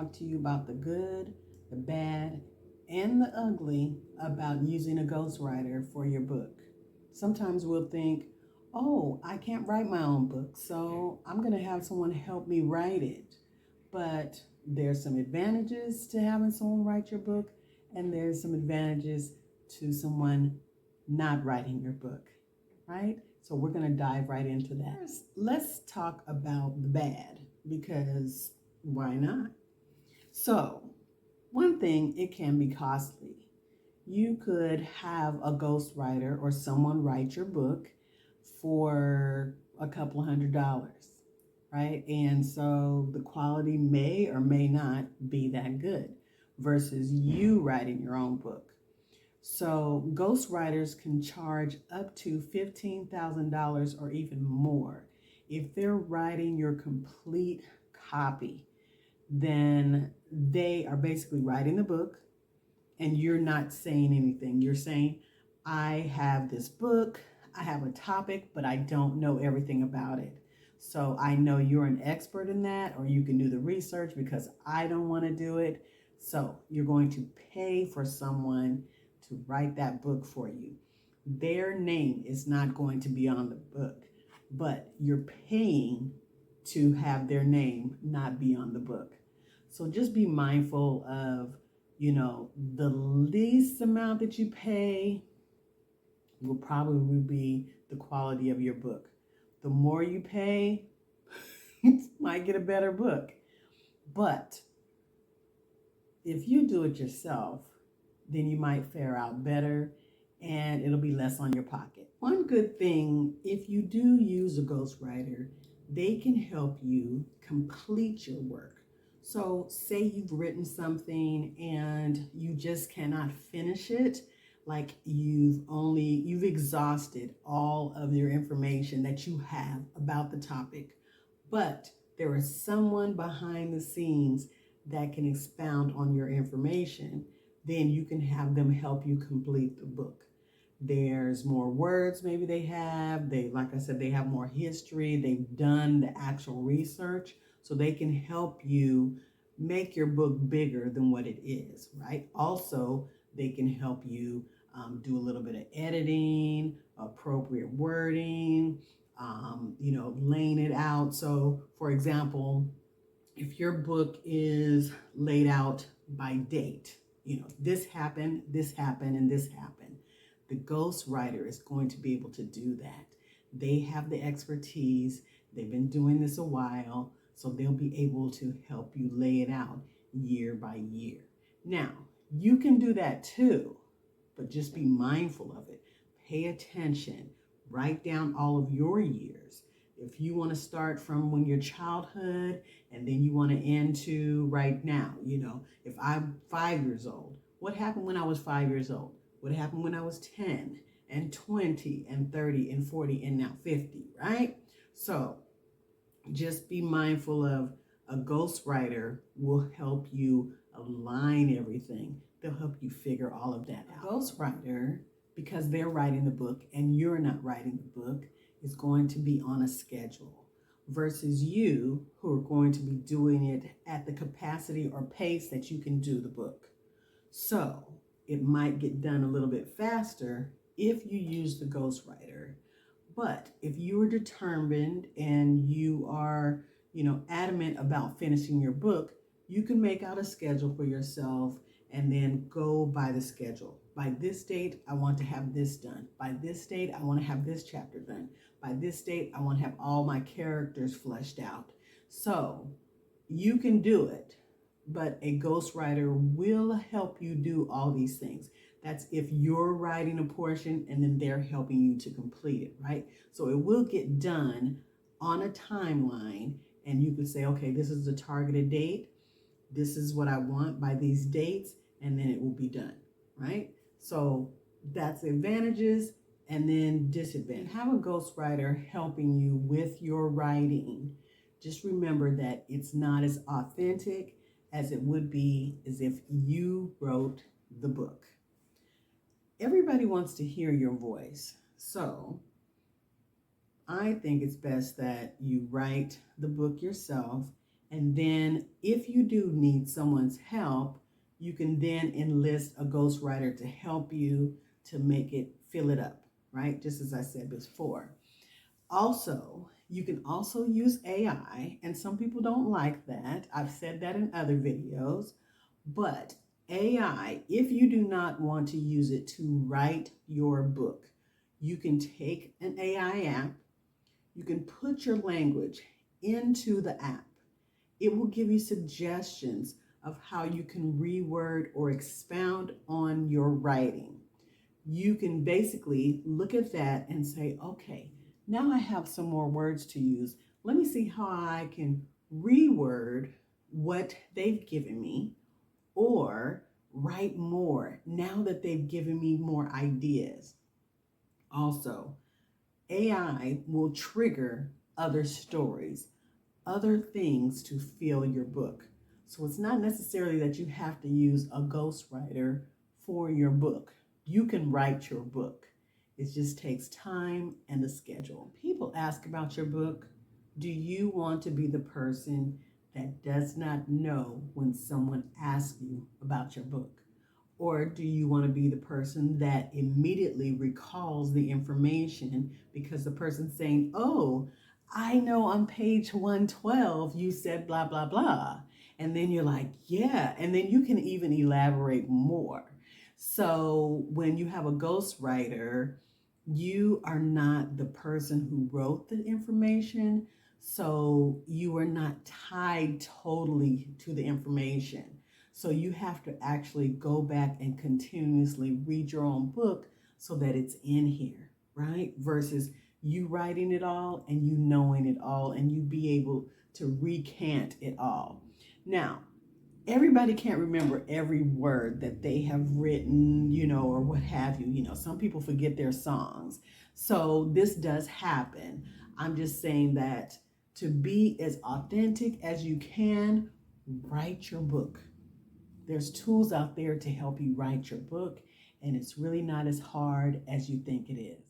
talk to you about the good, the bad, and the ugly about using a ghostwriter for your book. Sometimes we'll think, oh, I can't write my own book, so I'm going to have someone help me write it. But there's some advantages to having someone write your book, and there's some advantages to someone not writing your book, right? So we're going to dive right into that. First, let's talk about the bad, because why not? So, one thing, it can be costly. You could have a ghostwriter or someone write your book for a couple $100s, right? And so the quality may or may not be that good versus you writing your own book. So ghostwriters can charge up to $15,000 or even more. If they're writing your complete copy, then they are basically writing the book and you're not saying anything. You're saying, I have this book, I have a topic, but I don't know everything about it. So I know you're an expert in that, or you can do the research because I don't want to do it. So you're going to pay for someone to write that book for you. Their name is not going to be on the book, but you're paying to have their name not be on the book. So just be mindful of, the least amount that you pay will probably be the quality of your book. The more you pay, you might get a better book. But if you do it yourself, then you might fare out better and it'll be less on your pocket. One good thing, if you do use a ghostwriter, they can help you complete your work. So say you've written something and you just cannot finish it, like you've exhausted all of your information that you have about the topic, but there is someone behind the scenes that can expound on your information, then you can have them help you complete the book. There's more words maybe like I said, they have more history, they've done the actual research, so they can help you make your book bigger than what it is, right? Also, they can help you do a little bit of editing, appropriate wording, laying it out. So, for example, if your book is laid out by date, this happened, and this happened, the ghostwriter is going to be able to do that. They have the expertise. They've been doing this a while, so they'll be able to help you lay it out year by year. Now, you can do that too, but just be mindful of it. Pay attention. Write down all of your years. If you want to start from when your childhood and then you want to end to right now, if I'm 5 years old, what happened when I was 5 years old? What happened when I was 10 and 20 and 30 and 40 and now 50, right? So just be mindful of a ghostwriter will help you align everything. They'll help you figure all of that out. A ghostwriter, because they're writing the book and you're not writing the book, is going to be on a schedule versus you who are going to be doing it at the capacity or pace that you can do the book. So it might get done a little bit faster if you use the ghostwriter. But if you are determined and you are, adamant about finishing your book, you can make out a schedule for yourself and then go by the schedule. By this date, I want to have this done. By this date, I want to have this chapter done. By this date, I want to have all my characters fleshed out. So you can do it, but a ghostwriter will help you do all these things. That's if you're writing a portion and then they're helping you to complete it, right? So it will get done on a timeline and you could say, okay, this is the targeted date. This is what I want by these dates, and then it will be done, right? So that's advantages and then disadvantages. Have a ghostwriter helping you with your writing. Just remember that it's not as authentic as it would be as if you wrote the book. Everybody wants to hear your voice. So I think it's best that you write the book yourself And then if you do need someone's help, you can then enlist a ghostwriter to help you to make it fill it up, right? Just as I said before. Also, you can also use AI, and some people don't like that. I've said that in other videos, but AI, if you do not want to use it to write your book, you can take an AI app, you can put your language into the app. It will give you suggestions of how you can reword or expound on your writing. You can basically look at that and say, okay, now I have some more words to use. Let me see how I can reword what they've given me or write more now that they've given me more ideas. Also, AI will trigger other stories, other things to fill your book. So it's not necessarily that you have to use a ghostwriter for your book. You can write your book. It just takes time and a schedule. People ask about your book. Do you want to be the person that does not know when someone asks you about your book? Or do you want to be the person that immediately recalls the information because the person's saying, oh, I know on page 112 you said blah, blah, blah. And then you're like, yeah. And then you can even elaborate more. So when you have a ghostwriter, you are not the person who wrote the information. So you are not tied totally to the information. So you have to actually go back and continuously read your own book so that it's in here, right? Versus you writing it all and you knowing it all and you be able to recant it all. Now, everybody can't remember every word that they have written, or what have you. Some people forget their songs. So this does happen. I'm just saying that to be as authentic as you can, write your book. There's tools out there to help you write your book, and it's really not as hard as you think it is.